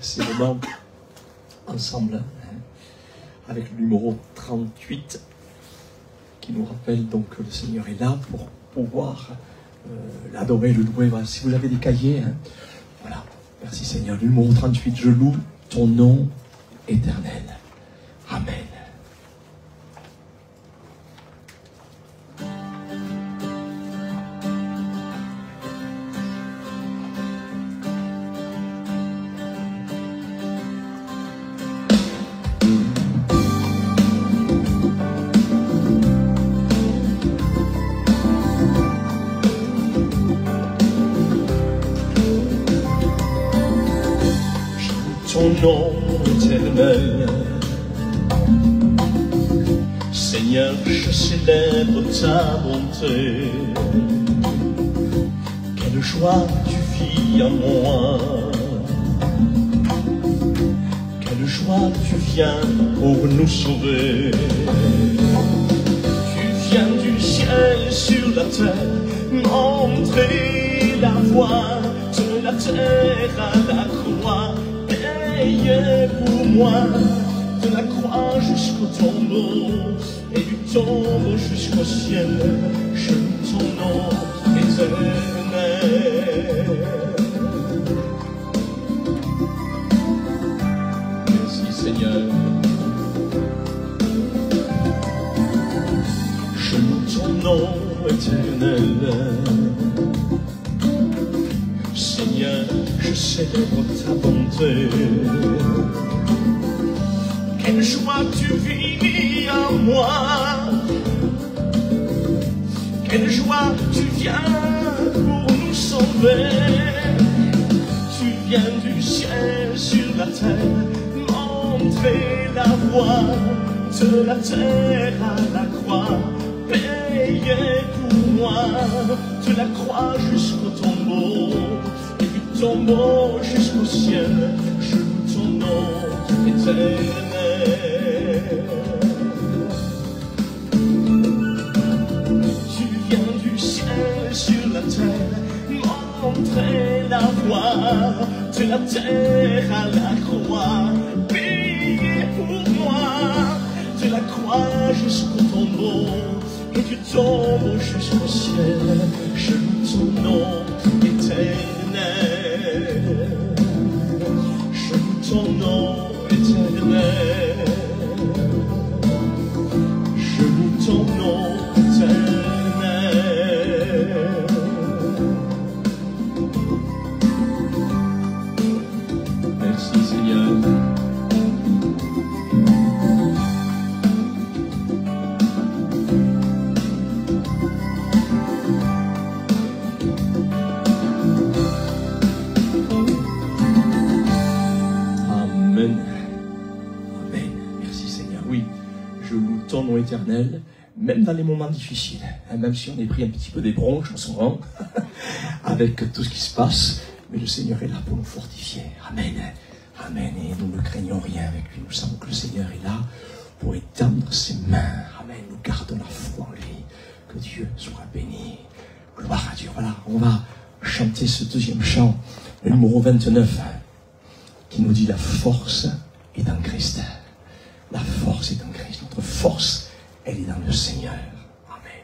ces moments ensemble, avec le numéro 38 qui nous rappelle donc que le Seigneur est là pour pouvoir l'adorer, le louer. Voilà. Si vous avez des cahiers, voilà. Merci Seigneur. Le numéro 38, je loue ton nom éternel. Amen. Ton nom éternel, Seigneur, je célèbre ta bonté. Quelle joie tu vis en moi, quelle joie tu viens pour nous sauver. Tu viens du ciel sur la terre, montrer la voie de la terre à la croix. Payé pour moi, de la croix jusqu'au tombeau, et du tombeau jusqu'au ciel, je loue ton nom éternel. Merci Seigneur. Je loue ton nom éternel. Seigneur, je célèbre ta bonté. Quelle joie tu vis en moi, quelle joie tu viens pour nous sauver. Tu viens du ciel sur la terre, montrer la voie de la terre à la croix. Payé pour moi, de la croix jusqu'au tombeau, tombeau jusqu'au ciel, je loue ton nom éternel. Tu viens du ciel sur la terre, montrer la voie de la terre à la croix. Payé pour moi, de la croix jusqu'au tombeau, et du tombeau jusqu'au ciel, je loue ton nom éternel. Je loue ton nom éternel. Je loue ton nom éternel. Merci Seigneur. Ton nom éternel, même dans les moments difficiles, même si on est pris un petit peu des bronches en ce moment, avec tout ce qui se passe, mais le Seigneur est là pour nous fortifier. Amen. Amen. Et nous ne craignons rien avec lui. Nous savons que le Seigneur est là pour étendre ses mains. Amen. Nous gardons la foi en lui. Que Dieu soit béni. Gloire à Dieu. Voilà, on va chanter ce deuxième chant, le numéro 29, qui nous dit la force est en Christ. La force est en Christ. Notre force, elle est dans le Seigneur. Amen.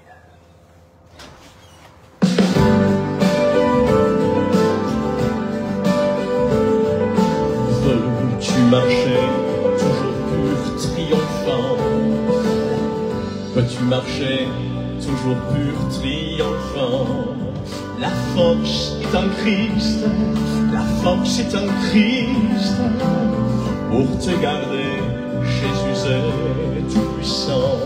Tu marchais toujours pur, triomphant. Tu marchais toujours pur, triomphant. La force est en Christ. La force est en Christ. Pour te garder, Jésus est tout puissant.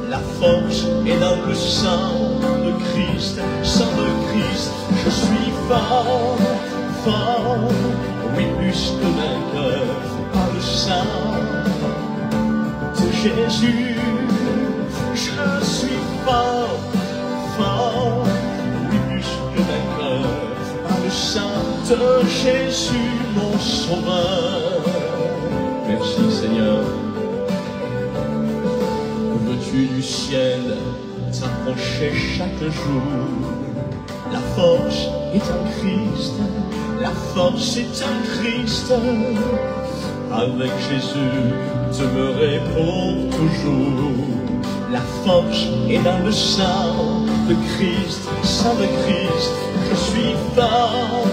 La force est dans le sang de Christ. Sang de Christ, je suis fort, fort. Oui, plus que vainqueur par le sang de Jésus. Je suis fort, fort. Oui, plus que vainqueur par le sang de Jésus, mon sauveur. Merci Seigneur. Veux-tu du ciel t'approcher chaque jour? La force est en Christ, La force est en Christ. Avec Jésus, demeurez pour toujours. La force est dans le sang de Christ, sang de Christ. Je suis fort,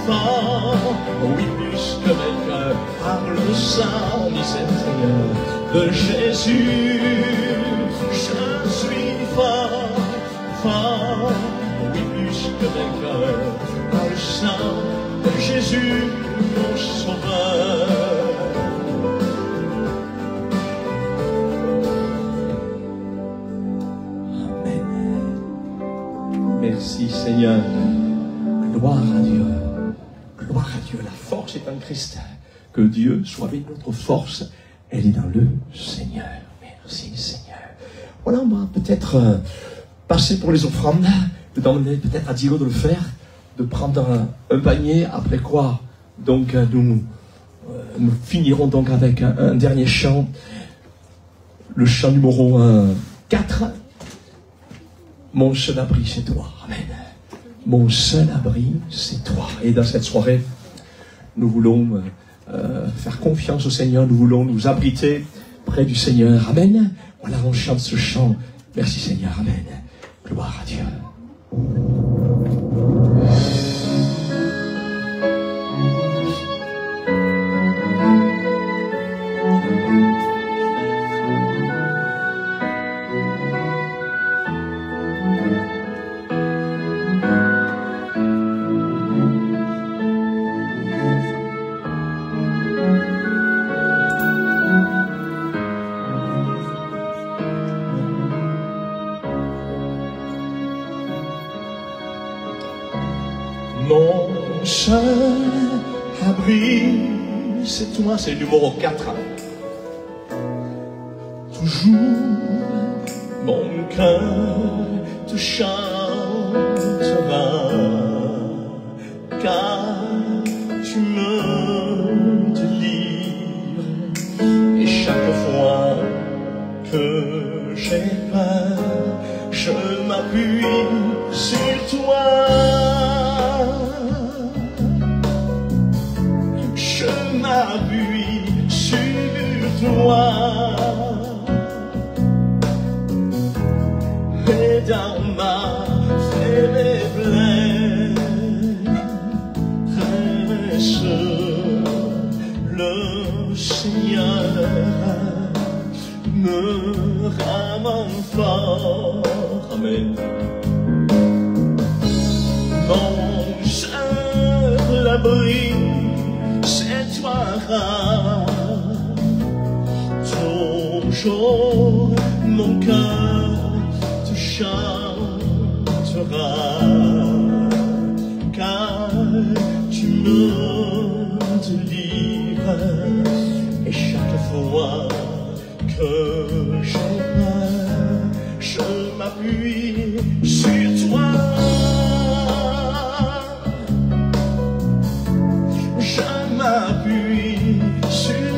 fort, oui, plus que vainqueur, par le sang mystérieux de Jésus. Je suis fort, fort, oui, plus que vainqueur, par le sang de Jésus, mon sauveur. Merci Seigneur. Gloire à Dieu. Gloire à Dieu. La force est en Christ. Que Dieu soit avec notre force. Elle est dans le Seigneur. Merci Seigneur. Voilà, on va peut-être passer pour les offrandes. De demander peut-être à Diego de le faire. De prendre un panier. Après quoi, donc, nous finirons donc avec un dernier chant. Le chant numéro 4. Mon seul abri, c'est toi. Amen. Mon seul abri, c'est toi. Et dans cette soirée, nous voulons faire confiance au Seigneur. Nous voulons nous abriter près du Seigneur. Amen. Voilà, on chante ce chant. Merci Seigneur. Amen. Gloire à Dieu. Mon seul abri, c'est toi, c'est le numéro 4. Toujours mon cœur te chantera, car tu me délivres. Et chaque fois que j'ai peur, je m'appuie sur toi. Je m'appuie sur toi. Mais dans ma faiblesse, le Seigneur me rend fort. Amen. Mon seul abri, c'est toi. Toujours mon cœur te chantera, car tu me délivres. Et chaque fois que j'ai peur, je m'appuie sur toi. Je m'appuie sur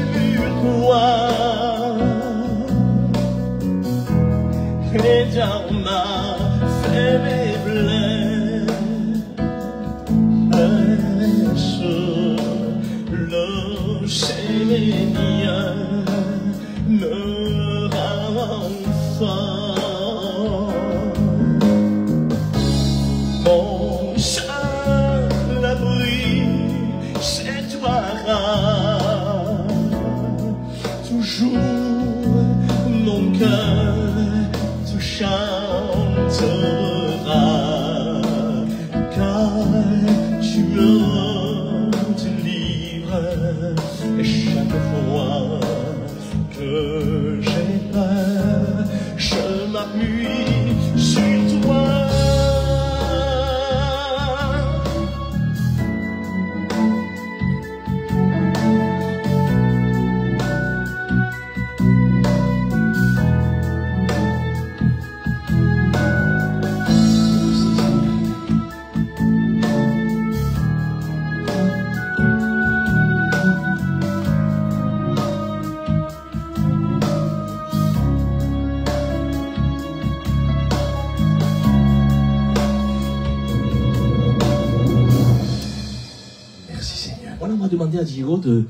toi. Et dans ma faiblesse, le Seigneur me rend fort. Mon seul abri, c'est toi. Toujours mon cœur te chantera, car tu me délivres. Et chaque fois que j'ai peur, je m'appuie sur toi. demander à Diego de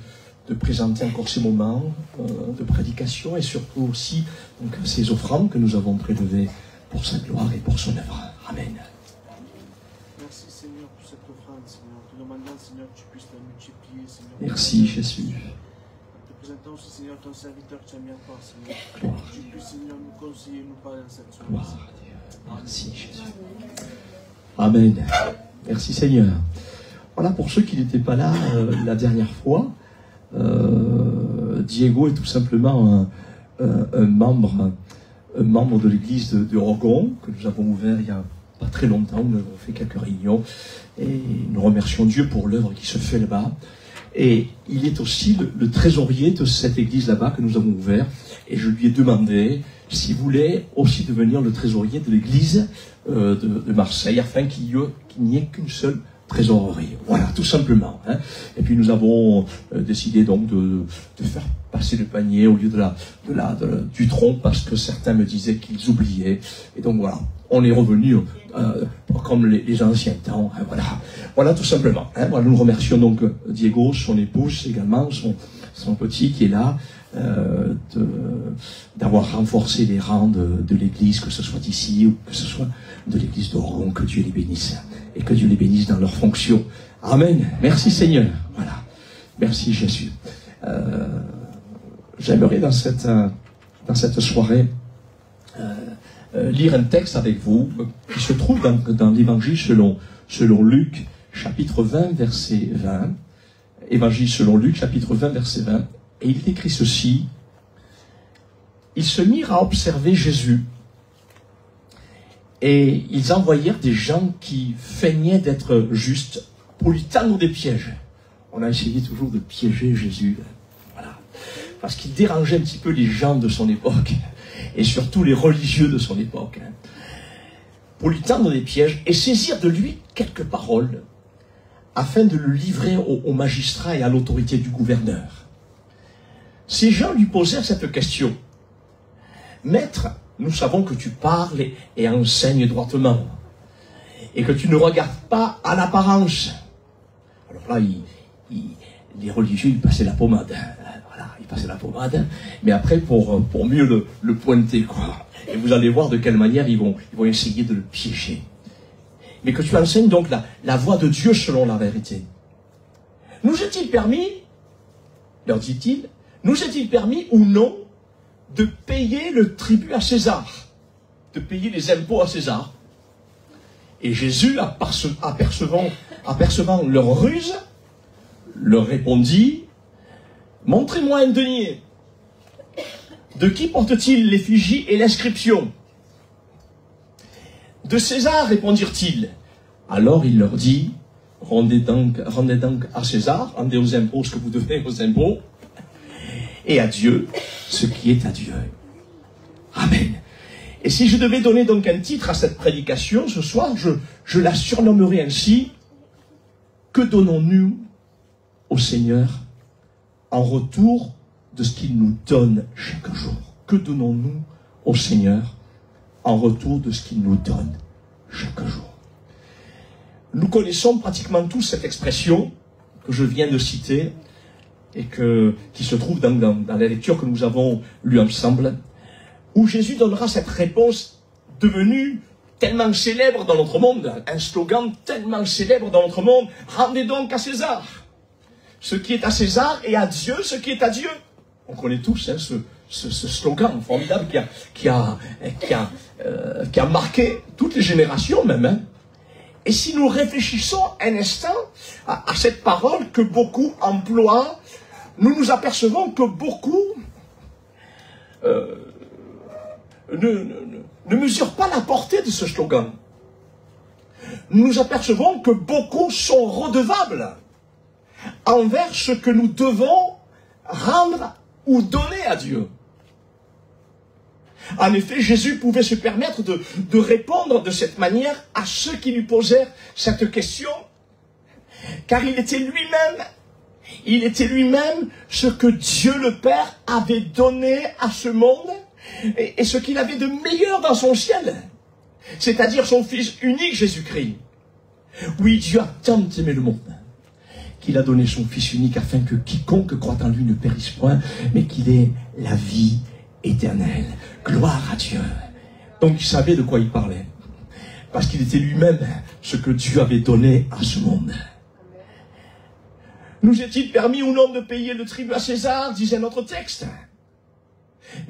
présenter encore ces moments de prédication et surtout aussi donc, ces offrandes que nous avons prélevées pour sa gloire et pour son œuvre. Amen. Merci Seigneur pour cette offrande, Seigneur. Te demandons, Seigneur, que tu puisses la multiplier, Seigneur. Merci Jésus. En te présentant aussi, Seigneur, ton serviteur que tu as mis à part, Seigneur. Gloire Que tu puisses, Seigneur, nous conseiller, nous parler dans cette soirée. Gloire à Dieu. Merci Jésus. Amen. Merci Seigneur. Voilà, pour ceux qui n'étaient pas là la dernière fois, Diego est tout simplement un membre de l'église de Rogon, que nous avons ouvert il y a pas très longtemps. Nous avons fait quelques réunions et nous remercions Dieu pour l'œuvre qui se fait là-bas. Et il est aussi le trésorier de cette église là-bas que nous avons ouvert. Et je lui ai demandé s'il voulait aussi devenir le trésorier de l'église de Marseille, afin qu'il n'y ait qu'une seule trésorerie. Voilà, tout simplement. Hein. Et puis nous avons décidé donc de faire passer le panier au lieu du tronc, parce que certains me disaient qu'ils oubliaient. Et donc voilà, on est revenu comme les anciens temps. Hein, voilà tout simplement. Hein. Voilà, nous remercions donc Diego, son épouse également, son petit qui est là, d'avoir renforcé les rangs de l'église, que ce soit ici ou que ce soit de l'église d'Oron. Que Dieu les bénisse et que Dieu les bénisse dans leurs fonctions. Amen. Merci Seigneur. Voilà. Merci Jésus. J'aimerais dans cette soirée lire un texte avec vous qui se trouve dans l'évangile selon Luc, chapitre 20, verset 20. Évangile selon Luc, chapitre 20, verset 20. Et il est écrit ceci: ils se mirent à observer Jésus, et ils envoyèrent des gens qui feignaient d'être justes pour lui tendre des pièges. On a essayé toujours de piéger Jésus, voilà, parce qu'il dérangeait un petit peu les gens de son époque, et surtout les religieux de son époque, pour lui tendre des pièges et saisir de lui quelques paroles, afin de le livrer au magistrat et à l'autorité du gouverneur. Ces gens lui posèrent cette question: Maître, nous savons que tu parles et enseignes droitement, et que tu ne regardes pas à l'apparence. Alors là, les religieux, ils passaient la pommade. Voilà, ils passaient la pommade, mais après, pour mieux le pointer, quoi. Et vous allez voir de quelle manière ils vont essayer de le piéger. Mais que tu enseignes donc la voie de Dieu selon la vérité. Nous est-il permis, leur dit-il, nous est-il permis ou non de payer le tribut à César, de payer les impôts à César? Et Jésus, apercevant leur ruse, leur répondit: montrez-moi un denier. De qui porte-t-il l'effigie et l'inscription? De César, répondirent-ils. Alors il leur dit: rendez donc à César, rendez aux impôts ce que vous devez aux impôts, et à Dieu ce qui est à Dieu. Amen. Et si je devais donner donc un titre à cette prédication ce soir, je la surnommerais ainsi: que donnons-nous au Seigneur en retour de ce qu'il nous donne chaque jour? Que donnons-nous au Seigneur en retour de ce qu'il nous donne chaque jour? Nous connaissons pratiquement tous cette expression que je viens de citer et qui se trouve dans la lecture que nous avons lue ensemble, où Jésus donnera cette réponse devenue tellement célèbre dans notre monde, un slogan tellement célèbre dans notre monde: rendez donc à César ce qui est à César et à Dieu ce qui est à Dieu. On connaît tous ce slogan formidable qui a marqué toutes les générations même. Hein. Et si nous réfléchissons un instant à cette parole que beaucoup emploient, nous nous apercevons que beaucoup ne mesurent pas la portée de ce slogan. Nous nous apercevons que beaucoup sont redevables envers ce que nous devons rendre ou donner à Dieu. En effet, Jésus pouvait se permettre de répondre de cette manière à ceux qui lui posèrent cette question, car il était lui-même ce que Dieu le Père avait donné à ce monde et ce qu'il avait de meilleur dans son ciel, c'est-à-dire son Fils unique Jésus-Christ. Oui, Dieu a tant aimé le monde qu'il a donné son Fils unique afin que quiconque croit en lui ne périsse point, mais qu'il ait la vie éternelle. Gloire à Dieu. Donc il savait de quoi il parlait. Parce qu'il était lui-même ce que Dieu avait donné à ce monde. Nous est-il permis ou non de payer le tribut à César, disait notre texte.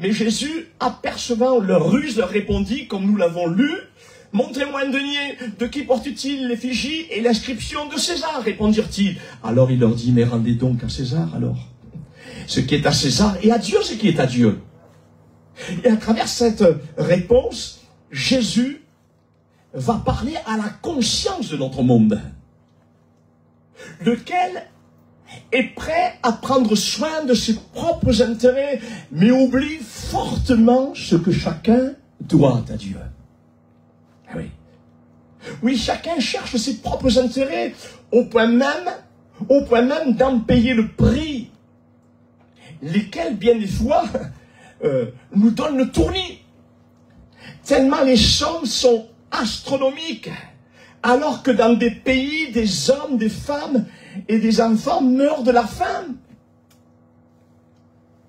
Mais Jésus, apercevant leur ruse, leur répondit, comme nous l'avons lu, « Montrez-moi un denier, de qui porte-t-il l'effigie et l'inscription de César ?» répondirent-ils. Alors il leur dit, « Mais rendez donc à César alors ce qui est à César, et à Dieu ce qui est à Dieu. » Et à travers cette réponse, Jésus va parler à la conscience de notre monde, lequel est prêt à prendre soin de ses propres intérêts, mais oublie fortement ce que chacun doit à Dieu. Ah oui. Oui, chacun cherche ses propres intérêts au point même d'en payer le prix, lesquels, bien des fois, nous donnent le tournis. Tellement les sommes sont astronomiques, alors que dans des pays, des hommes, des femmes et des enfants meurent de la faim.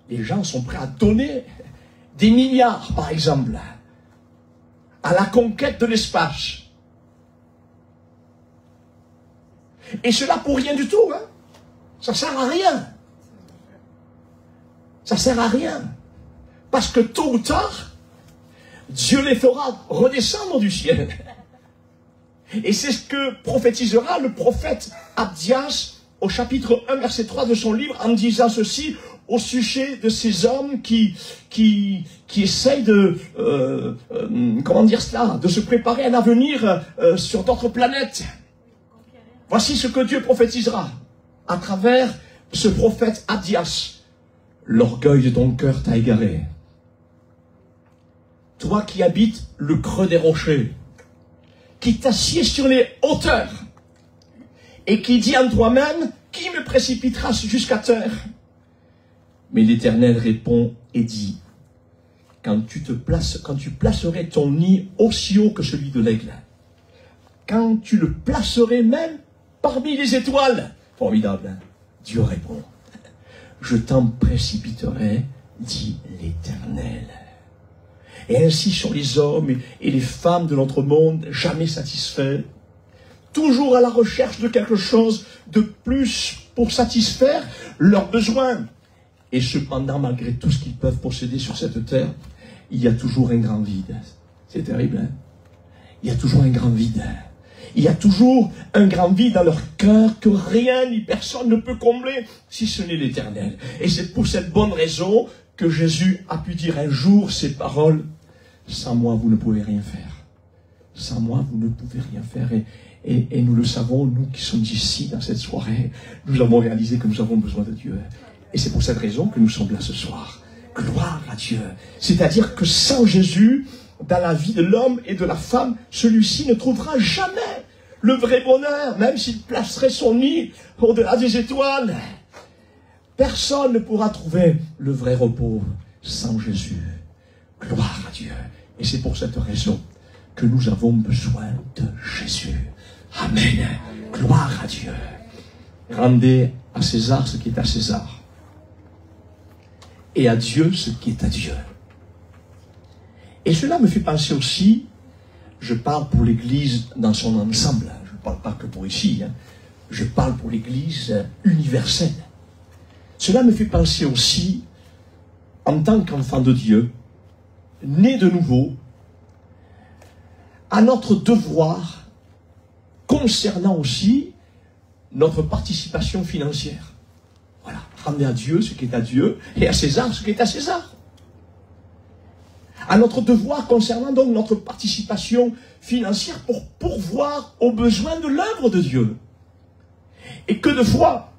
Les gens sont prêts à donner des milliards, par exemple, à la conquête de l'espace. Et cela pour rien du tout, hein. Ça sert à rien. Ça sert à rien. Parce que tôt ou tard, Dieu les fera redescendre du ciel. Et c'est ce que prophétisera le prophète Abdias au chapitre 1, verset 3 de son livre, en disant ceci au sujet de ces hommes qui essayent de, comment dire cela, de se préparer à un avenir sur d'autres planètes. Voici ce que Dieu prophétisera à travers ce prophète Abdias. L'orgueil de ton cœur t'a égaré. Toi qui habites le creux des rochers, qui t'assieds sur les hauteurs, et qui dis en toi-même, qui me précipitera jusqu'à terre? Mais l'Éternel répond et dit, quand tu placerais ton nid aussi haut que celui de l'aigle, quand tu le placerais même parmi les étoiles, formidable, Dieu répond, je t'en précipiterai, dit l'Éternel. Et ainsi sur les hommes et les femmes de notre monde, jamais satisfaits, toujours à la recherche de quelque chose de plus pour satisfaire leurs besoins. Et cependant, malgré tout ce qu'ils peuvent posséder sur cette terre, il y a toujours un grand vide. C'est terrible, hein? Il y a toujours un grand vide. Il y a toujours un grand vide dans leur cœur que rien ni personne ne peut combler, si ce n'est l'Éternel. Et c'est pour cette bonne raison que Jésus a pu dire un jour ces paroles, « Sans moi, vous ne pouvez rien faire. Sans moi, vous ne pouvez rien faire. » Et nous le savons, nous qui sommes ici dans cette soirée, nous avons réalisé que nous avons besoin de Dieu. Et c'est pour cette raison que nous sommes là ce soir. Gloire à Dieu. C'est-à-dire que sans Jésus, dans la vie de l'homme et de la femme, celui-ci ne trouvera jamais le vrai bonheur, même s'il placerait son nid au-delà des étoiles. Personne ne pourra trouver le vrai repos sans Jésus. Gloire à Dieu. Et c'est pour cette raison que nous avons besoin de Jésus. Amen. Gloire à Dieu. Rendez à César ce qui est à César. Et à Dieu ce qui est à Dieu. Et cela me fait penser aussi, je parle pour l'Église dans son ensemble, je ne parle pas que pour ici, hein, je parle pour l'Église universelle. Cela me fait penser aussi, en tant qu'enfant de Dieu, né de nouveau, à notre devoir concernant aussi notre participation financière. Voilà, rendez à Dieu ce qui est à Dieu et à César ce qui est à César. À notre devoir concernant donc notre participation financière pour pourvoir aux besoins de l'œuvre de Dieu. Et que de fois,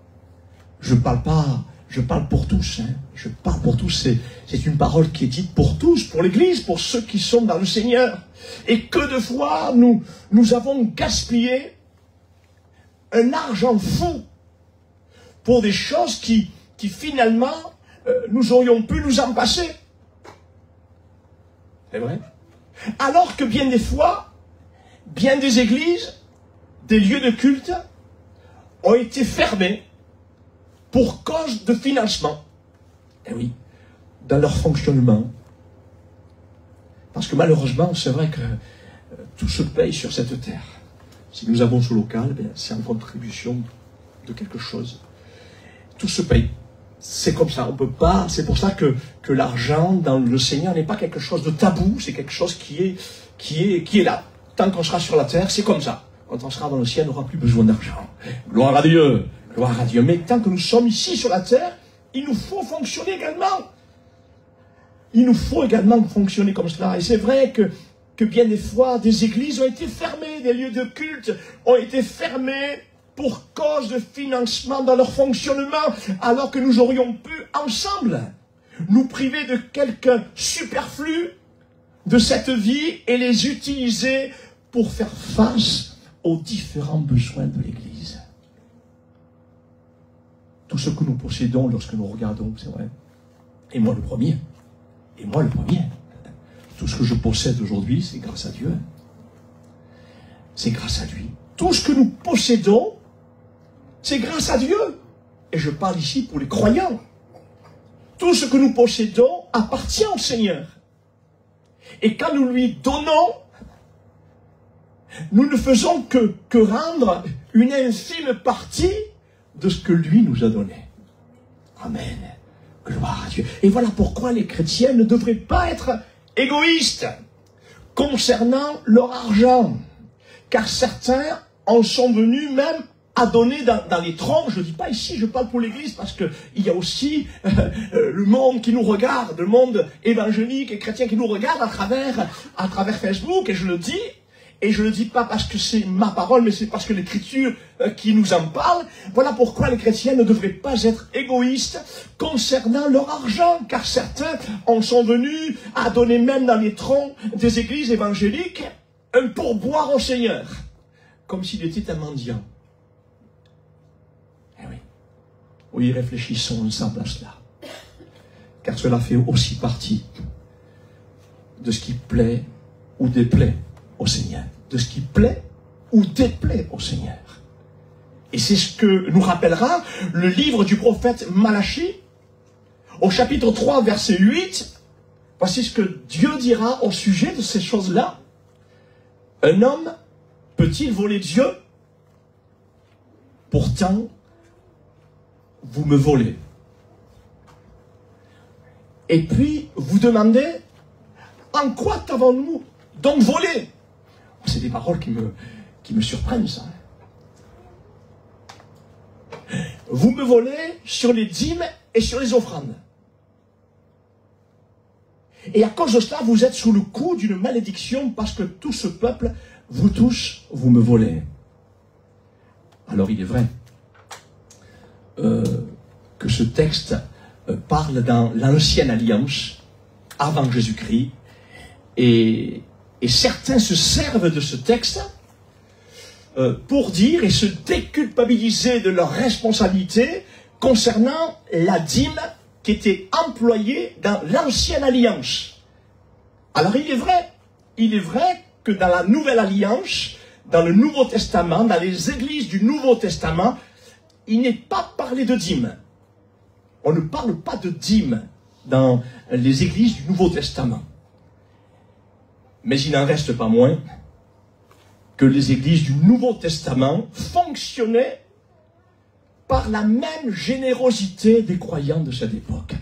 je parle pour tous, hein, je parle pour tous, c'est une parole qui est dite pour tous, pour l'Église, pour ceux qui sont dans le Seigneur. Et que de fois, nous avons gaspillé un argent fou pour des choses qui finalement, nous aurions pu nous en passer. C'est vrai. Alors que bien des fois, bien des églises, des lieux de culte, ont été fermés pour cause de financement. Eh oui, dans leur fonctionnement. Parce que malheureusement, c'est vrai que tout se paye sur cette terre. Si nous avons ce local, c'est en contribution de quelque chose. Tout se paye. C'est comme ça, on peut pas. C'est pour ça que l'argent dans le Seigneur n'est pas quelque chose de tabou, c'est quelque chose qui est là. Tant qu'on sera sur la terre, c'est comme ça. Quand on sera dans le ciel, on n'aura plus besoin d'argent. Gloire à Dieu, gloire à Dieu. Mais tant que nous sommes ici sur la terre, il nous faut fonctionner également. Il nous faut également fonctionner comme cela. Et c'est vrai que bien des fois, des églises ont été fermées, des lieux de culte ont été fermés pour cause de financement dans leur fonctionnement, alors que nous aurions pu, ensemble, nous priver de quelques superflus de cette vie et les utiliser pour faire face aux différents besoins de l'Église. Tout ce que nous possédons lorsque nous regardons, c'est vrai. Et moi le premier. Et moi le premier. Tout ce que je possède aujourd'hui, c'est grâce à Dieu. C'est grâce à lui. Tout ce que nous possédons, c'est grâce à Dieu. Et je parle ici pour les croyants. Tout ce que nous possédons appartient au Seigneur. Et quand nous lui donnons, nous ne faisons que rendre une infime partie de ce que lui nous a donné. Amen. Gloire à Dieu. Et voilà pourquoi les chrétiens ne devraient pas être égoïstes concernant leur argent. Car certains en sont venus même à donner dans les troncs. Je ne dis pas ici, je parle pour l'Église, parce qu'il y a aussi le monde qui nous regarde, le monde évangélique et chrétien qui nous regarde à travers Facebook, et je le dis pas parce que c'est ma parole, mais c'est parce que l'Écriture qui nous en parle. Voilà pourquoi les chrétiens ne devraient pas être égoïstes concernant leur argent, car certains en sont venus à donner même dans les troncs des églises évangéliques un pourboire au Seigneur, comme s'il était un mendiant. Eh oui. Oui, réfléchissons ensemble à cela, car cela fait aussi partie de ce qui plaît ou déplaît au Seigneur, de ce qui plaît ou déplaît au Seigneur. Et c'est ce que nous rappellera le livre du prophète Malachie, au chapitre 3, verset 8. Voici ce que Dieu dira au sujet de ces choses-là. Un homme peut-il voler Dieu? Pourtant, vous me volez. Et puis, vous demandez, en quoi t'avons-nous donc volé? C'est des paroles qui me surprennent, ça. Vous me volez sur les dîmes et sur les offrandes. Et à cause de cela, vous êtes sous le coup d'une malédiction, parce que tout ce peuple, vous tous, vous me volez. Alors il est vrai que ce texte parle dans l'ancienne alliance, avant Jésus-Christ, et certains se servent de ce texte pour dire et se déculpabiliser de leur responsabilité concernant la dîme qui était employée dans l'ancienne alliance. Alors il est vrai que dans la nouvelle alliance, dans le Nouveau Testament, dans les églises du Nouveau Testament, il n'est pas parlé de dîme. On ne parle pas de dîme dans les églises du Nouveau Testament. Mais il n'en reste pas moins que les églises du Nouveau Testament fonctionnaient par la même générosité des croyants de cette époque.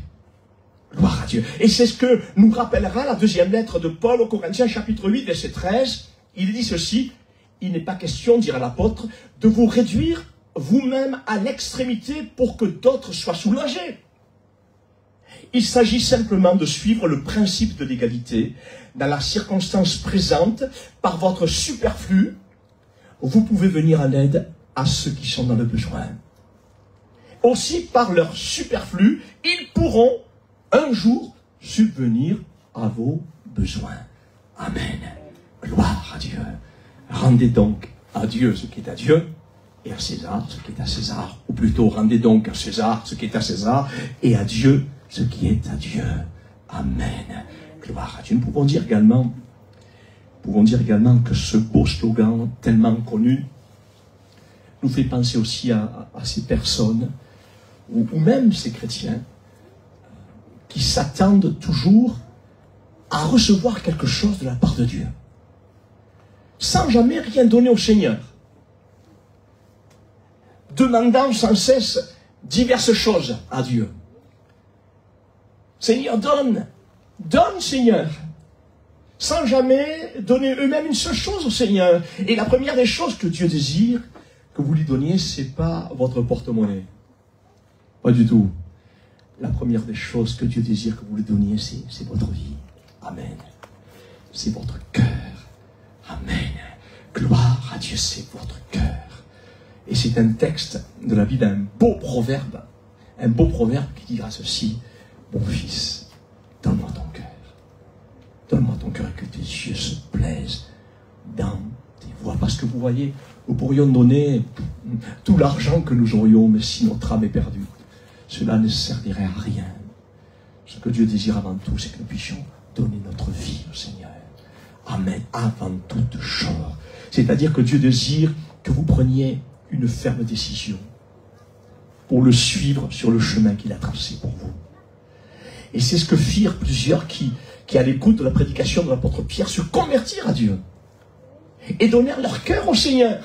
Gloire à Dieu. Et c'est ce que nous rappellera la deuxième lettre de Paul aux Corinthiens, chapitre 8, verset 13. Il dit ceci: il n'est pas question, dira l'apôtre, de vous réduire vous-même à l'extrémité pour que d'autres soient soulagés. Il s'agit simplement de suivre le principe de l'égalité. Dans la circonstance présente, par votre superflu, vous pouvez venir en aide à ceux qui sont dans le besoin. Aussi, par leur superflu, ils pourront un jour subvenir à vos besoins. Amen. Gloire à Dieu. Rendez donc à Dieu ce qui est à Dieu, et à César ce qui est à César. Ou plutôt, rendez donc à César ce qui est à César, et à Dieu ce qui est à Dieu. Amen. Gloire à Dieu. Nous pouvons dire également que ce beau slogan tellement connu nous fait penser aussi à ces personnes, ou même ces chrétiens, qui s'attendent toujours à recevoir quelque chose de la part de Dieu, sans jamais rien donner au Seigneur, demandant sans cesse diverses choses à Dieu. Seigneur, donne, donne Seigneur, sans jamais donner eux-mêmes une seule chose au Seigneur. Et la première des choses que Dieu désire que vous lui donniez, c'est pas votre porte-monnaie. Pas du tout. La première des choses que Dieu désire que vous lui donniez, c'est votre vie. Amen. C'est votre cœur. Amen. Gloire à Dieu, c'est votre cœur. Et c'est un texte de la Bible, un beau proverbe qui dira ceci: mon fils, donne-moi ton cœur. Donne-moi ton cœur et que tes yeux se plaisent dans tes voies. Parce que vous voyez, nous pourrions donner tout l'argent que nous aurions, mais si notre âme est perdue, cela ne servirait à rien. Ce que Dieu désire avant tout, c'est que nous puissions donner notre vie au Seigneur. Amen. Avant toute chose. C'est-à-dire que Dieu désire que vous preniez une ferme décision pour le suivre sur le chemin qu'il a tracé pour vous. Et c'est ce que firent plusieurs qui à l'écoute de la prédication de l'apôtre Pierre, se convertirent à Dieu et donnèrent leur cœur au Seigneur.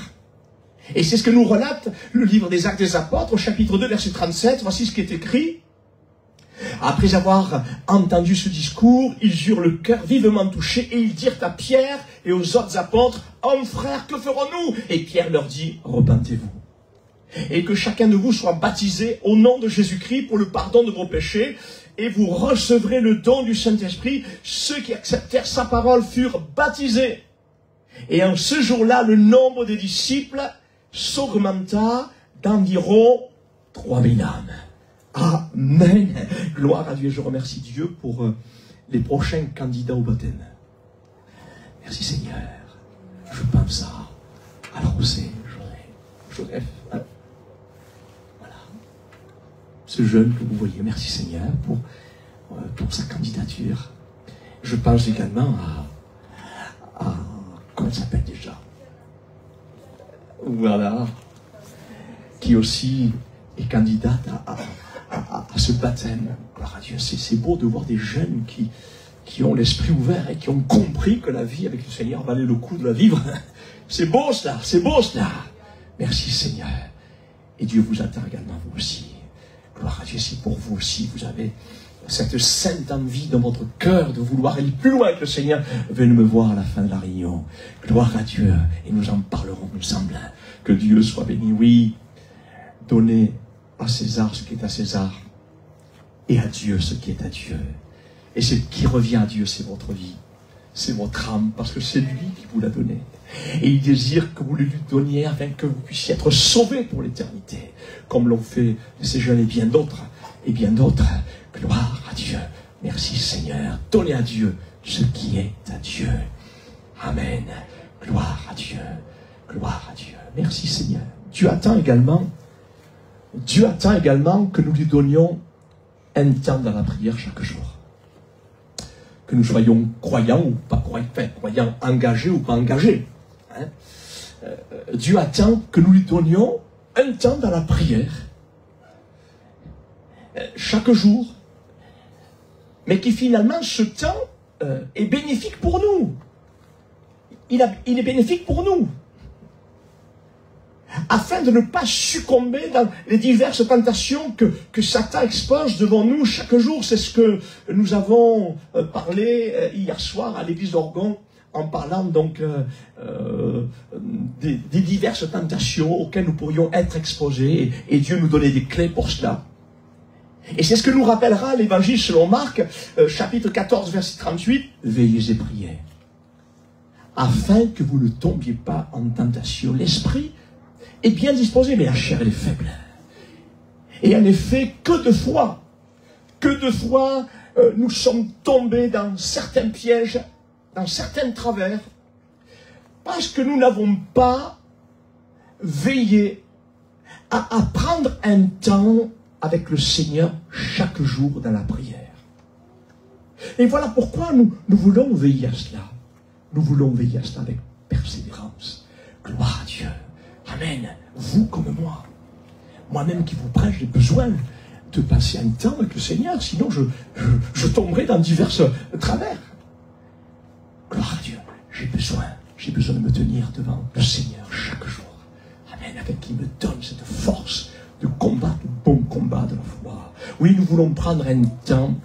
Et c'est ce que nous relate le livre des Actes des Apôtres, au chapitre 2, verset 37. Voici ce qui est écrit. Après avoir entendu ce discours, ils eurent le cœur vivement touché et ils dirent à Pierre et aux autres apôtres: hommes frères, que ferons-nous? Et Pierre leur dit: repentez-vous. Et que chacun de vous soit baptisé au nom de Jésus-Christ pour le pardon de vos péchés, et vous recevrez le don du Saint-Esprit. Ceux qui acceptèrent sa parole furent baptisés. Et en ce jour-là, le nombre des disciples s'augmenta d'environ 3000 âmes. Amen. Gloire à Dieu. Je remercie Dieu pour les prochains candidats au baptême. Merci Seigneur. Je pense à la Rosée, Joseph. Voilà. Ce jeune que vous voyez. Merci Seigneur pour sa candidature. Je pense également à comment elle s'appelle déjà? Voilà. Qui aussi est candidate à ce baptême. Gloire à Dieu. C'est beau de voir des jeunes qui ont l'esprit ouvert et qui ont compris que la vie avec le Seigneur valait le coup de la vivre. C'est beau cela, c'est beau cela. Merci Seigneur. Et Dieu vous attend également, vous aussi. Gloire à Dieu, si pour vous aussi vous avez cette sainte envie dans votre cœur de vouloir aller plus loin que le Seigneur, venez me voir à la fin de la réunion. Gloire à Dieu. Et nous en parlerons ensemble. Que Dieu soit béni. Oui, donnez à César ce qui est à César et à Dieu ce qui est à Dieu. Et ce qui revient à Dieu, c'est votre vie, c'est votre âme, parce que c'est lui qui vous l'a donné. Et il désire que vous le lui donniez afin que vous puissiez être sauvés pour l'éternité, comme l'ont fait ces jeunes et bien d'autres, Gloire à Dieu. Merci Seigneur. Donnez à Dieu ce qui est à Dieu. Amen. Gloire à Dieu. Gloire à Dieu. Merci Seigneur. Dieu attend également que nous lui donnions un temps dans la prière chaque jour. Que nous soyons croyants ou pas croyants, engagés ou pas engagés. Dieu attend que nous lui donnions un temps dans la prière, chaque jour, mais qui finalement, ce temps est bénéfique pour nous. Il est bénéfique pour nous. Afin de ne pas succomber dans les diverses tentations que Satan expose devant nous chaque jour. C'est ce que nous avons parlé hier soir à l'église d'Orgon, en parlant donc des diverses tentations auxquelles nous pourrions être exposés, et Dieu nous donnait des clés pour cela. Et c'est ce que nous rappellera l'évangile selon Marc, chapitre 14, verset 38, « Veillez et priez, afin que vous ne tombiez pas en tentation. L'esprit est bien disposé, mais la chair elle est faible. » Et en effet, que de fois nous sommes tombés dans certains pièges, dans certains travers, parce que nous n'avons pas veillé à prendre un temps avec le Seigneur chaque jour dans la prière. Et voilà pourquoi nous voulons veiller à cela. Nous voulons veiller à cela avec persévérance. Gloire à Dieu. Amen. vous comme moi. Moi-même qui vous prêche, j'ai besoin de passer un temps avec le Seigneur, sinon je tomberai dans divers travers. Gloire à Dieu, j'ai besoin de me tenir devant le Seigneur chaque jour. Amen, avec qui me donne cette force de combattre le bon combat de la foi. Oui, nous voulons prendre un temps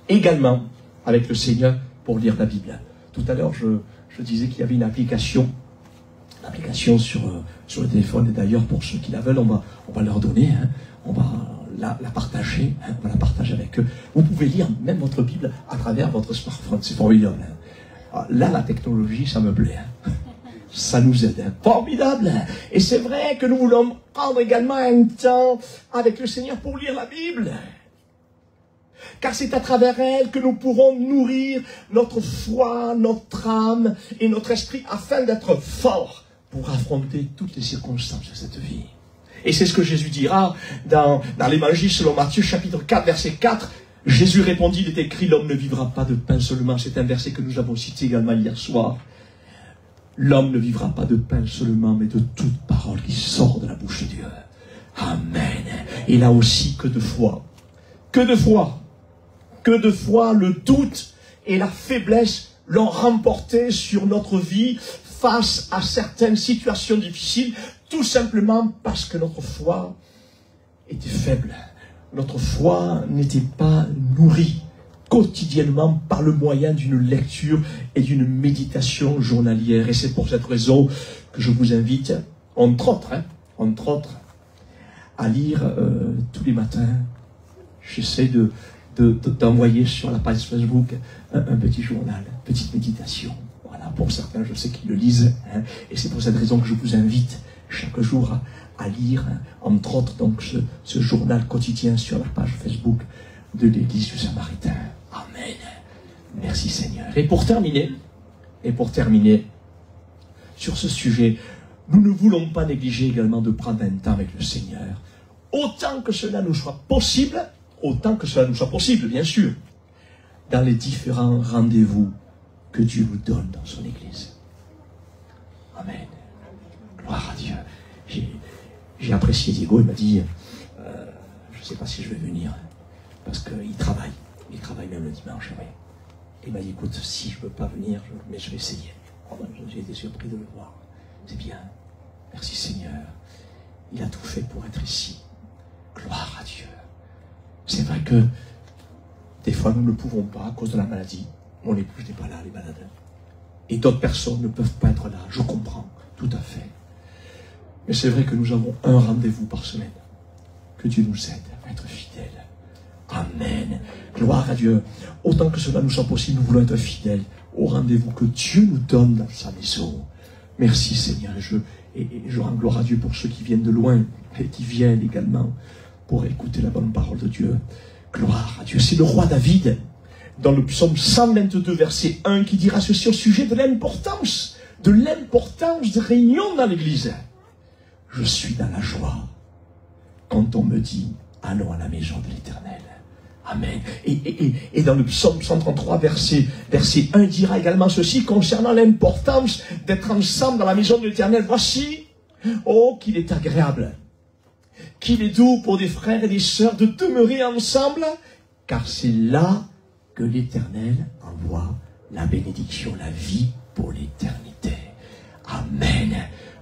également avec le Seigneur pour lire la Bible. Tout à l'heure, je disais qu'il y avait une application sur le téléphone, et d'ailleurs pour ceux qui la veulent, on va leur donner, hein, on va la partager, hein, on va la partager avec eux. Vous pouvez lire même votre Bible à travers votre smartphone, c'est formidable. Hein. Là, la technologie, ça me plaît. Hein. Ça nous aide, hein. Formidable. Et c'est vrai que nous voulons prendre également un temps avec le Seigneur pour lire la Bible. Car c'est à travers elle que nous pourrons nourrir notre foi, notre âme et notre esprit afin d'être forts pour affronter toutes les circonstances de cette vie. Et c'est ce que Jésus dira dans l'évangile selon Matthieu chapitre 4 verset 4. Jésus répondit, il est écrit, l'homme ne vivra pas de pain seulement. C'est un verset que nous avons cité également hier soir. L'homme ne vivra pas de pain seulement, mais de toute parole qui sort de la bouche de Dieu. Amen. Et là aussi, que de foi. Que de foi. Que de fois le doute et la faiblesse l'ont remporté sur notre vie face à certaines situations difficiles, tout simplement parce que notre foi était faible. Notre foi n'était pas nourrie quotidiennement par le moyen d'une lecture et d'une méditation journalière. Et c'est pour cette raison que je vous invite, entre autres, à lire tous les matins. J'essaie d'envoyer sur la page Facebook un petit journal, une petite méditation. Voilà, pour certains, je sais qu'ils le lisent. Hein, et c'est pour cette raison que je vous invite chaque jour à lire, hein, entre autres, donc, ce journal quotidien sur la page Facebook de l'Église du Samaritain. Amen. Merci Seigneur. Et pour terminer, sur ce sujet, nous ne voulons pas négliger également de prendre un temps avec le Seigneur, autant que cela nous soit possible, bien sûr, dans les différents rendez-vous que Dieu nous donne dans son Église. Amen. Gloire à Dieu. J'ai apprécié Diego, il m'a dit, je ne sais pas si je vais venir, parce qu'il travaille. Il travaille même le dimanche, oui. Il m'a dit, écoute, si je ne peux pas venir, mais je vais essayer. Oh, j'ai été surpris de le voir. C'est bien. Merci Seigneur. Il a tout fait pour être ici. Gloire à Dieu. C'est vrai que des fois nous ne pouvons pas à cause de la maladie. Mon épouse n'est pas là, les malades. Et d'autres personnes ne peuvent pas être là. Je comprends, tout à fait. Mais c'est vrai que nous avons un rendez-vous par semaine. Que Dieu nous aide à être fidèles. Amen. Gloire à Dieu. Autant que cela nous soit possible, nous voulons être fidèles au rendez-vous que Dieu nous donne dans sa maison. Merci Seigneur. Et je rends gloire à Dieu pour ceux qui viennent de loin et qui viennent également pour écouter la bonne parole de Dieu. Gloire à Dieu. C'est le roi David, dans le psaume 122, verset 1, qui dira ceci au sujet de l'importance des réunions dans l'église. Je suis dans la joie quand on me dit, allons à la maison de l'Éternel. Amen. Et dans le psaume 133, verset 1, il dira également ceci concernant l'importance d'être ensemble dans la maison de l'Éternel. Voici, oh, qu'il est agréable, qu'il est doux pour des frères et des sœurs de demeurer ensemble, car c'est là que l'Éternel envoie la bénédiction, la vie pour l'éternité. Amen.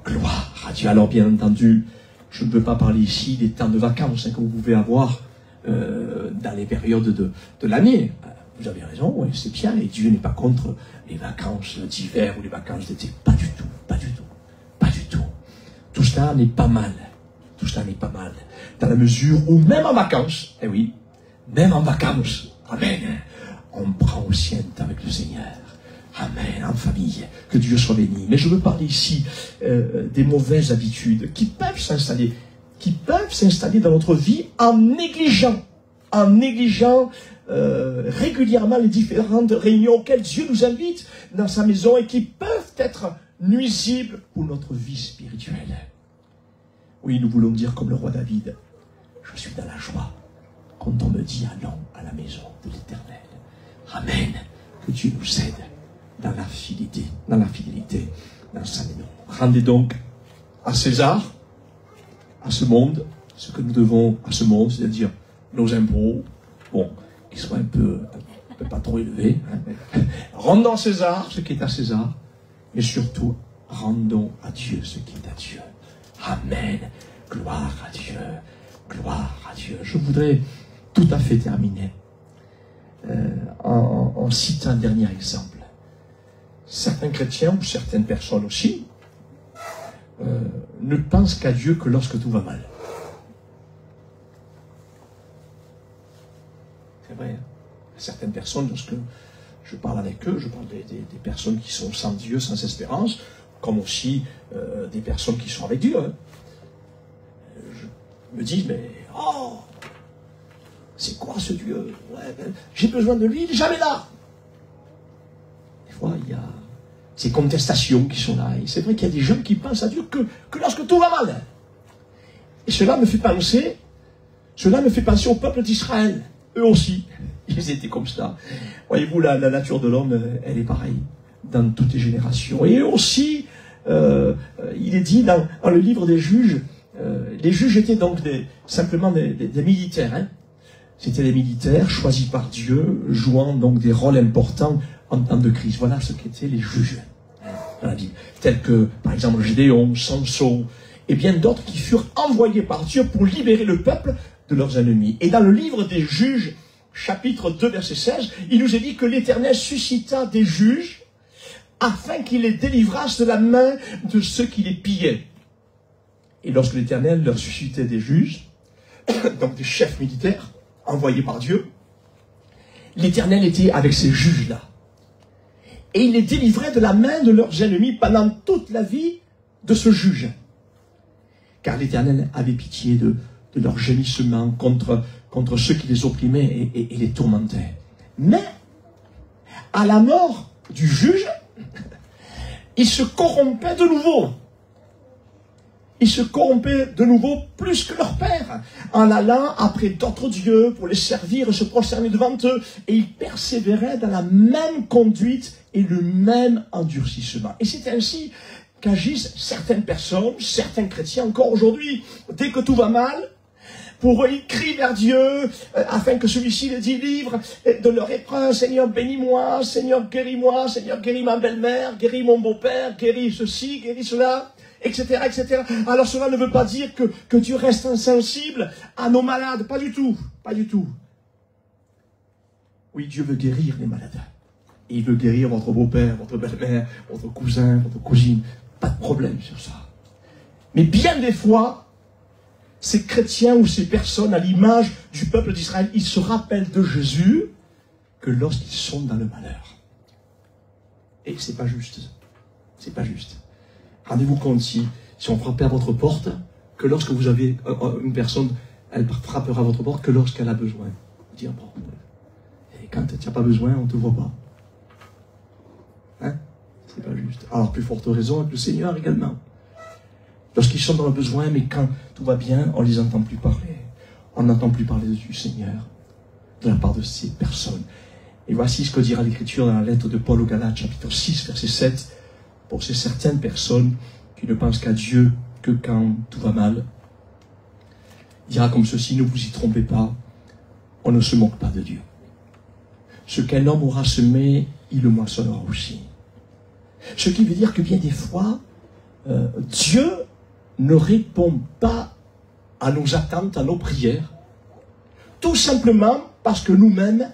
Gloire à Dieu. Alors bien entendu, je ne peux pas parler ici des temps de vacances que vous pouvez avoir dans les périodes de l'année. Vous avez raison, oui, c'est bien, et Dieu n'est pas contre les vacances d'hiver ou les vacances d'été. Pas du tout, pas du tout, pas du tout. Tout cela n'est pas mal. Tout cela n'est pas mal. Dans la mesure où même en vacances, eh oui, même en vacances, amen, on prend aussi un temps avec le Seigneur. Amen, en famille, que Dieu soit béni. Mais je veux parler ici des mauvaises habitudes qui peuvent s'installer dans notre vie en négligeant régulièrement les différentes réunions auxquelles Dieu nous invite dans sa maison et qui peuvent être nuisibles pour notre vie spirituelle. Oui, nous voulons dire comme le roi David, je suis dans la joie quand on me dit allons à la maison de l'Éternel. Amen, que Dieu nous aide dans la fidélité dans sa maison. Rendez donc à César à ce monde ce que nous devons à ce monde, c'est-à-dire nos impôts, bon, qu'ils soient un peu pas trop élevés. Hein. Rendons à César ce qui est à César, mais surtout, rendons à Dieu ce qui est à Dieu. Amen. Gloire à Dieu. Gloire à Dieu. Je voudrais tout à fait terminer en citant un dernier exemple. Certains chrétiens, ou certaines personnes aussi, ne pensent qu'à Dieu que lorsque tout va mal. C'est vrai. Hein? Certaines personnes, lorsque je parle avec eux, je parle des personnes qui sont sans Dieu, sans espérance, comme aussi des personnes qui sont avec Dieu. Hein. Je me dis, mais oh, c'est quoi ce Dieu? Ouais, j'ai besoin de lui, il n'est jamais là. Des fois, il y a ces contestations qui sont là. Et c'est vrai qu'il y a des gens qui pensent à Dieu que lorsque tout va mal. Et cela me fait penser au peuple d'Israël. Eux aussi, ils étaient comme ça. Voyez-vous, la nature de l'homme, elle est pareille dans toutes les générations. Et eux aussi, il est dit dans le livre des juges, les juges étaient donc simplement des militaires. Hein. C'était des militaires choisis par Dieu, jouant donc des rôles importants en temps de crise. Voilà ce qu'étaient les juges dans la Bible. Tels que, par exemple, Gédéon, Samson, et bien d'autres qui furent envoyés par Dieu pour libérer le peuple de leurs ennemis. Et dans le livre des juges, chapitre 2, verset 16, il nous est dit que l'Éternel suscita des juges afin qu'ils les délivrassent de la main de ceux qui les pillaient. Et lorsque l'Éternel leur suscitait des juges, donc des chefs militaires, envoyés par Dieu, l'Éternel était avec ces juges-là. Et il les délivrait de la main de leurs ennemis pendant toute la vie de ce juge. Car l'Éternel avait pitié de leurs gémissements contre ceux qui les opprimaient et les tourmentaient. Mais, à la mort du juge, ils se corrompaient de nouveau. Ils se corrompaient de nouveau plus que leur père, en allant après d'autres dieux pour les servir et se prosterner devant eux. Et ils persévéraient dans la même conduite et le même endurcissement. Et c'est ainsi qu'agissent certaines personnes, certains chrétiens encore aujourd'hui. Dès que tout va mal, pour eux, ils crient vers Dieu, afin que celui-ci les délivre de leur épreuve. Seigneur, bénis-moi, Seigneur, guéris-moi, Seigneur, guéris ma belle-mère, guéris mon beau-père, guéris ceci, guéris cela, etc., etc. Alors cela ne veut pas dire que Dieu reste insensible à nos malades, pas du tout, pas du tout. Oui, Dieu veut guérir les malades. Et il veut guérir votre beau-père, votre belle-mère, votre cousin, votre cousine. Pas de problème sur ça. Mais bien des fois, ces chrétiens ou ces personnes, à l'image du peuple d'Israël, ils se rappellent de Jésus que lorsqu'ils sont dans le malheur. Et c'est pas juste. C'est pas juste. Rendez-vous compte si on frappait à votre porte, que lorsque vous avez une personne, elle frappera à votre porte que lorsqu'elle a besoin. Vous dire, bon, et quand tu n'as pas besoin, on ne te voit pas. Hein? C'est pas juste. Alors, plus forte raison avec le Seigneur également. Lorsqu'ils sont dans le besoin, mais quand tout va bien, on ne les entend plus parler. On n'entend plus parler du Seigneur, de la part de ces personnes. Et voici ce que dira l'Écriture dans la lettre de Paul aux Galates, chapitre 6, verset 7, pour ces certaines personnes qui ne pensent qu'à Dieu que quand tout va mal. Il dira comme ceci, ne vous y trompez pas, on ne se moque pas de Dieu. Ce qu'un homme aura semé, il le moissonnera aussi. Ce qui veut dire que bien des fois, Dieu ne répond pas à nos attentes, à nos prières, tout simplement parce que nous-mêmes,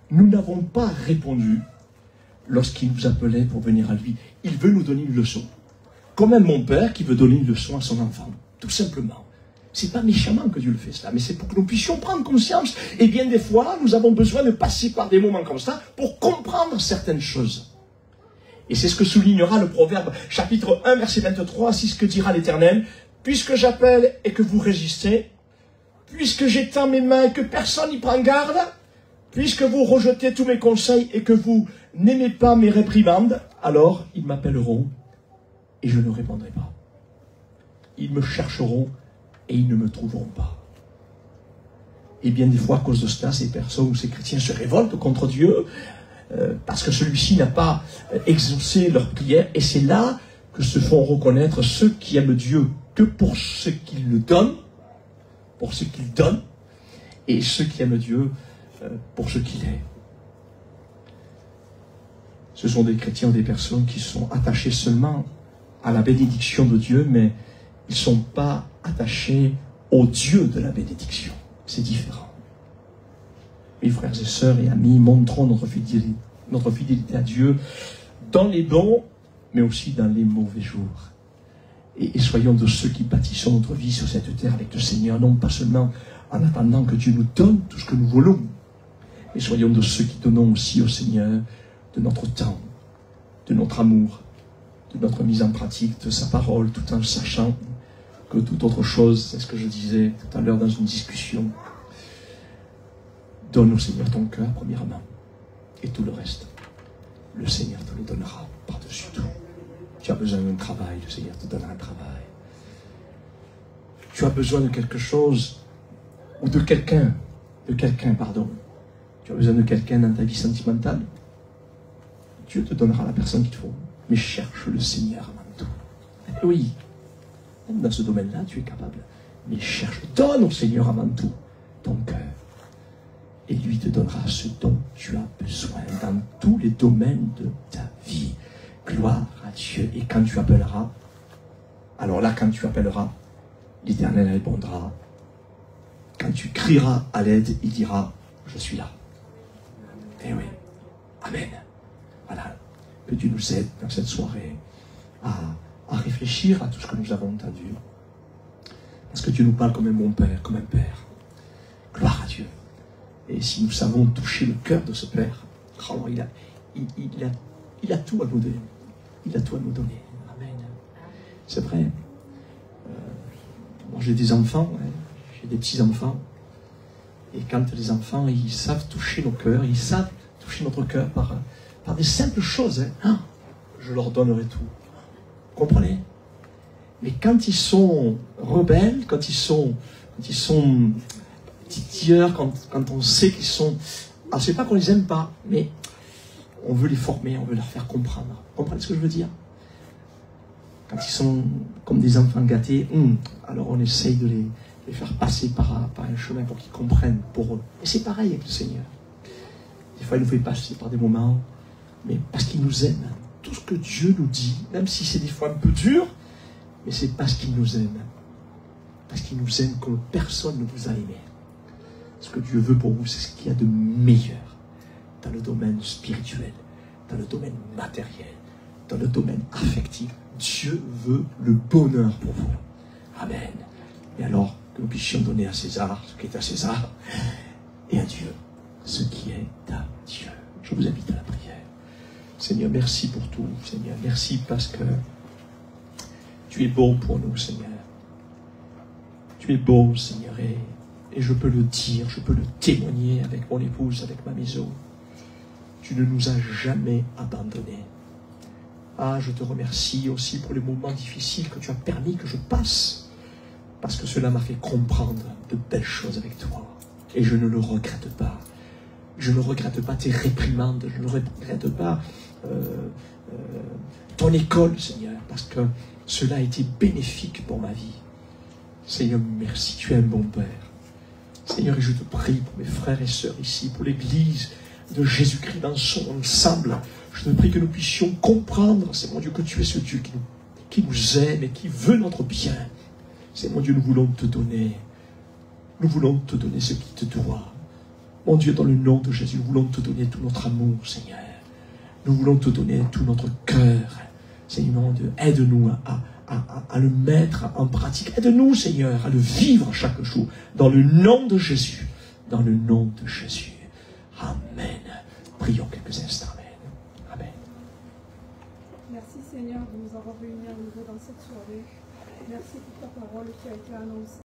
nous n'avons pas répondu lorsqu'il nous appelait pour venir à lui. Il veut nous donner une leçon. Comme un bon père qui veut donner une leçon à son enfant, tout simplement. C'est pas méchamment que Dieu le fait cela, mais c'est pour que nous puissions prendre conscience. Et bien des fois, nous avons besoin de passer par des moments comme ça pour comprendre certaines choses. Et c'est ce que soulignera le Proverbe, chapitre 1, verset 23, c'est ce que dira l'Éternel. Puisque j'appelle et que vous résistez, puisque j'étends mes mains et que personne n'y prend garde, puisque vous rejetez tous mes conseils et que vous n'aimez pas mes réprimandes, alors ils m'appelleront et je ne répondrai pas. Ils me chercheront et ils ne me trouveront pas. Et bien des fois, à cause de cela, ces personnes ou ces chrétiens se révoltent contre Dieu, parce que celui-ci n'a pas exaucé leur prière, et c'est là que se font reconnaître ceux qui aiment Dieu que pour ceux qui le donnent, pour ceux qui le donnent, et ceux qui aiment Dieu pour ce qu'il est. Ce sont des chrétiens ou des personnes qui sont attachés seulement à la bénédiction de Dieu, mais ils ne sont pas attachés au Dieu de la bénédiction. C'est différent. Mes frères et sœurs et amis, montrons notre fidélité à Dieu dans les bons, mais aussi dans les mauvais jours. Et soyons de ceux qui bâtissons notre vie sur cette terre avec le Seigneur, non pas seulement en attendant que Dieu nous donne tout ce que nous voulons, mais soyons de ceux qui donnons aussi au Seigneur de notre temps, de notre amour, de notre mise en pratique de sa parole, tout en sachant que toute autre chose, c'est ce que je disais tout à l'heure dans une discussion, donne au Seigneur ton cœur premièrement, et tout le reste, le Seigneur te le donnera par-dessus tout. Tu as besoin d'un travail, le Seigneur te donnera un travail. Tu as besoin de quelque chose, ou de quelqu'un, pardon. Tu as besoin de quelqu'un dans ta vie sentimentale. Dieu te donnera la personne qu'il te faut. Mais cherche le Seigneur avant tout. Et oui, même dans ce domaine-là, tu es capable. Mais cherche, donne au Seigneur avant tout ton cœur. Et lui te donnera ce dont tu as besoin dans tous les domaines de ta vie. Gloire à Dieu. Et quand tu appelleras, alors là, quand tu appelleras, l'Éternel répondra. Quand tu crieras à l'aide, il dira, je suis là. Eh oui. Amen. Voilà. Que Dieu nous aide dans cette soirée à réfléchir à tout ce que nous avons entendu. Parce que Dieu nous parle comme un bon Père, comme un Père. Gloire à Dieu. Et si nous savons toucher le cœur de ce Père, alors il a tout à nous donner. Il a tout à nous donner. Amen. C'est vrai. Moi j'ai des enfants, hein, j'ai des petits-enfants. Et quand les enfants, ils savent toucher nos cœurs, ils savent toucher notre cœur par des simples choses, hein, je leur donnerai tout. Vous comprenez? Mais quand ils sont rebelles, quand ils sont titilleurs, quand on sait qu'ils sont... Alors c'est pas qu'on les aime pas, mais on veut les former, on veut leur faire comprendre. Vous comprenez ce que je veux dire? Quand ils sont comme des enfants gâtés, alors on essaye de les faire passer par un chemin pour qu'ils comprennent pour eux. Et c'est pareil avec le Seigneur. Des fois, il nous fait passer par des moments, mais parce qu'il nous aime. Tout ce que Dieu nous dit, même si c'est des fois un peu dur, mais c'est parce qu'il nous aime. Parce qu'il nous aime comme personne ne vous a aimé. Ce que Dieu veut pour vous, c'est ce qu'il y a de meilleur dans le domaine spirituel, dans le domaine matériel, dans le domaine affectif. Dieu veut le bonheur pour vous. Amen. Et alors, que nous puissions donner à César ce qui est à César, et à Dieu ce qui est à Dieu. Je vous invite à la prière. Seigneur, merci pour tout. Seigneur, merci parce que tu es bon pour nous, Seigneur. Tu es bon, Seigneur, et je peux le dire, je peux le témoigner avec mon épouse, avec ma maison. Tu ne nous as jamais abandonnés. Ah, je te remercie aussi pour les moments difficiles que tu as permis que je passe, parce que cela m'a fait comprendre de belles choses avec toi. Et je ne le regrette pas. Je ne regrette pas tes réprimandes, je ne regrette pas ton école, Seigneur, parce que cela a été bénéfique pour ma vie. Seigneur, merci, tu es un bon Père. Seigneur, et je te prie pour mes frères et sœurs ici, pour l'Église de Jésus-Christ dans son ensemble. Je te prie que nous puissions comprendre, c'est mon Dieu, que tu es ce Dieu qui nous aime et qui veut notre bien. C'est mon Dieu, nous voulons te donner. Nous voulons te donner ce qui te doit. Mon Dieu, dans le nom de Jésus, nous voulons te donner tout notre amour, Seigneur. Nous voulons te donner tout notre cœur. Seigneur, mon Dieu, aide-nous à le mettre en pratique. Aide-nous, Seigneur, à le vivre chaque jour. Dans le nom de Jésus. Dans le nom de Jésus. Amen. Prions quelques instants. Amen. Merci, Seigneur, de nous avoir réunis à nouveau dans cette soirée. Merci pour ta parole qui a été annoncée.